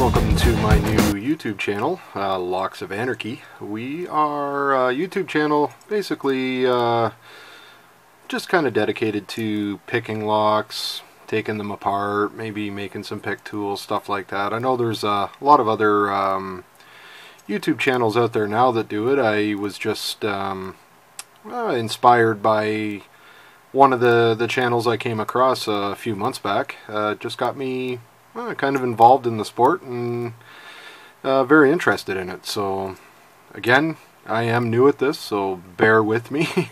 welcome to my new YouTube channel, Locks of Anarchy. We are a YouTube channel basically just kind of dedicated to picking locks, taking them apart, maybe making some pick tools, stuff like that. I know there's a lot of other YouTube channels out there now that do it. I was just inspired by one of the channels I came across a few months back. Just got me kind of involved in the sport and very interested in it. So again, I am new at this, so bear with me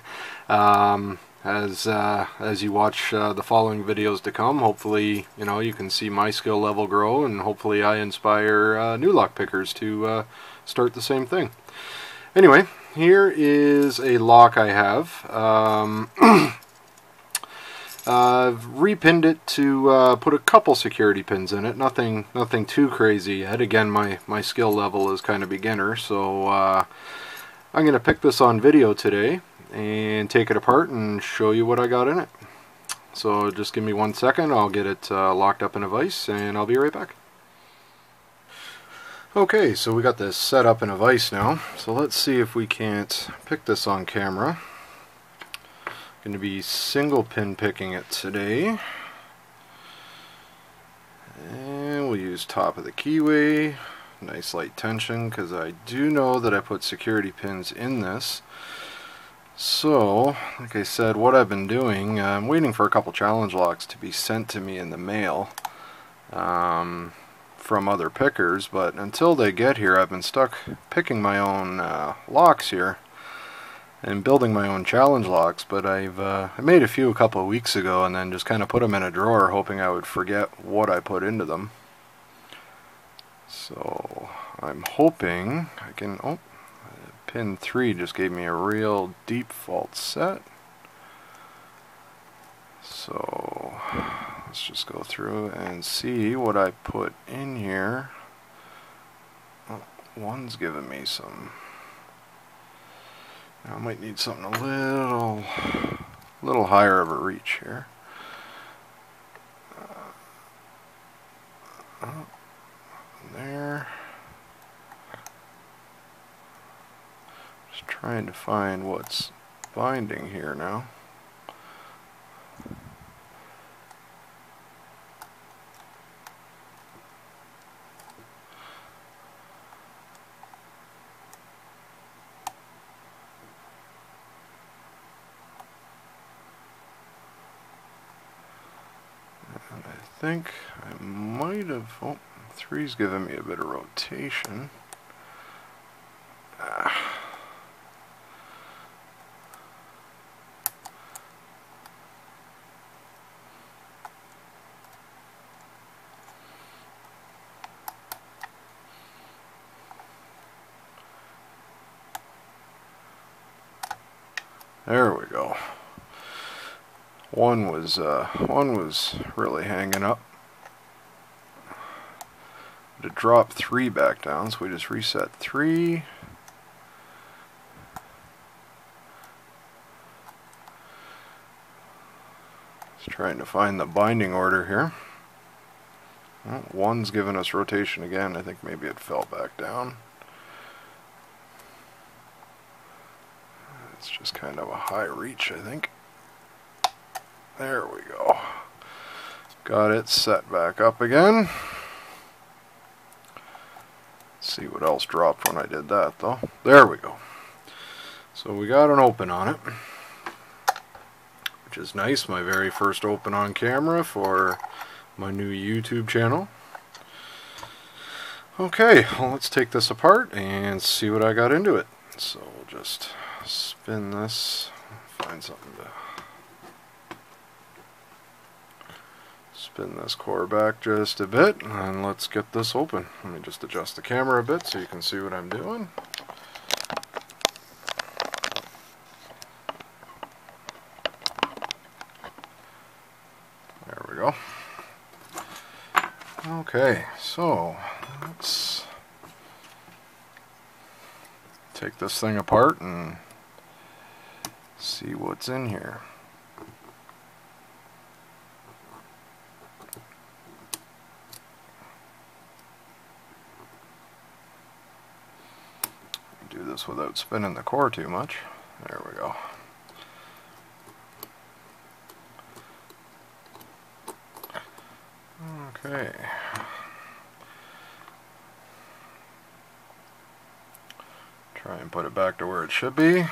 as you watch the following videos to come. Hopefully, you can see my skill level grow, and hopefully I inspire new lock pickers to start the same thing. Anyway, here is a lock I have. I've repinned it to put a couple security pins in it. Nothing too crazy yet. Again, my skill level is kind of beginner, so I'm going to pick this on video today and take it apart and show you what I got in it. So just give me 1 second. I'll get it locked up in a vise, and I'll be right back. Okay, so we got this set up in a vise now. So let's see if we can't pick this on camera. Going to be single pin picking it today, and we'll use top of the keyway. Nice light tension, because I do know that I put security pins in this. So like I said, what I've been doing, I'm waiting for a couple challenge locks to be sent to me in the mail from other pickers, but until they get here I've been stuck picking my own locks here and building my own challenge locks. But I made a few a couple of weeks ago and then just kind of put them in a drawer, hoping I would forget what I put into them. So I'm hoping I can... Oh, pin 3 just gave me a real deep fault set. So let's just go through and see what I put in here. Oh, one's giving me some... I might need something a little higher of a reach here. There. Just trying to find what's binding here now. And I think I might have... Oh, 3's giving me a bit of rotation. There we go. One was really hanging up. To drop 3 back down, so we just reset 3. Just trying to find the binding order here. Well, 1's giving us rotation again. I think maybe it fell back down. It's just kind of a high reach, I think. There we go. Got it set back up again. See what else dropped when I did that, though. There we go. So we got an open on it, which is nice. My very first open on camera for my new YouTube channel. Okay, well, let's take this apart and see what I got into it. So we'll just spin this, find something to spin this core back just a bit, and let's get this open. Let me just adjust the camera a bit so you can see what I'm doing. There we go. Okay, so let's take this thing apart and see what's in here. do this without spinning the core too much. There we go. Okay. Try and put it back to where it should be.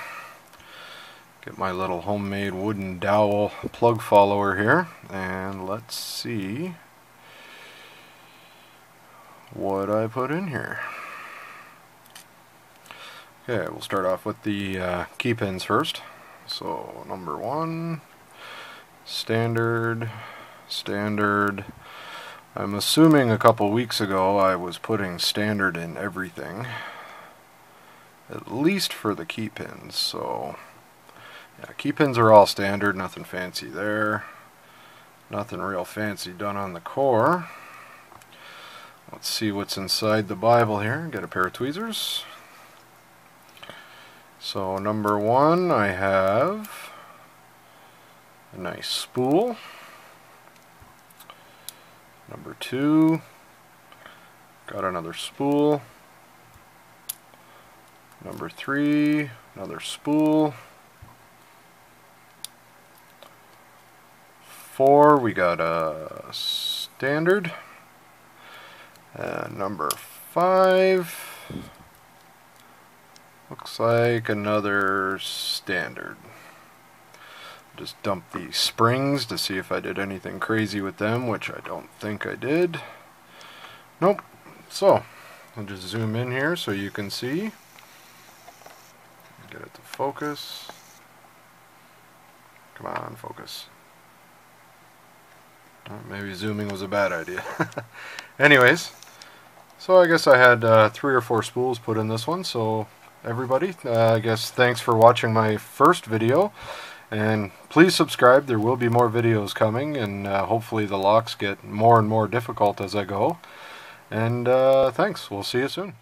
Get my little homemade wooden dowel plug follower here, and let's see what I put in here. Okay, we'll start off with the key pins first. So number 1, standard, standard. I'm assuming a couple weeks ago I was putting standard in everything, at least for the key pins. So yeah, key pins are all standard, nothing fancy there. Nothing real fancy done on the core. Let's see what's inside the Bible here. Get a pair of tweezers. So number 1, I have a nice spool. Number 2, got another spool. Number 3, another spool. 4, we got a standard. And number 5, looks like another standard. Just dump the springs to see if I did anything crazy with them, which I don't think I did. Nope. So, I'll just zoom in here so you can see. Get it to focus. Come on, focus. Maybe zooming was a bad idea. Anyways, so I guess I had 3 or 4 spools put in this one. So everybody, I guess thanks for watching my first video. And please subscribe, there will be more videos coming, and hopefully the locks get more and more difficult as I go. And thanks, we'll see you soon.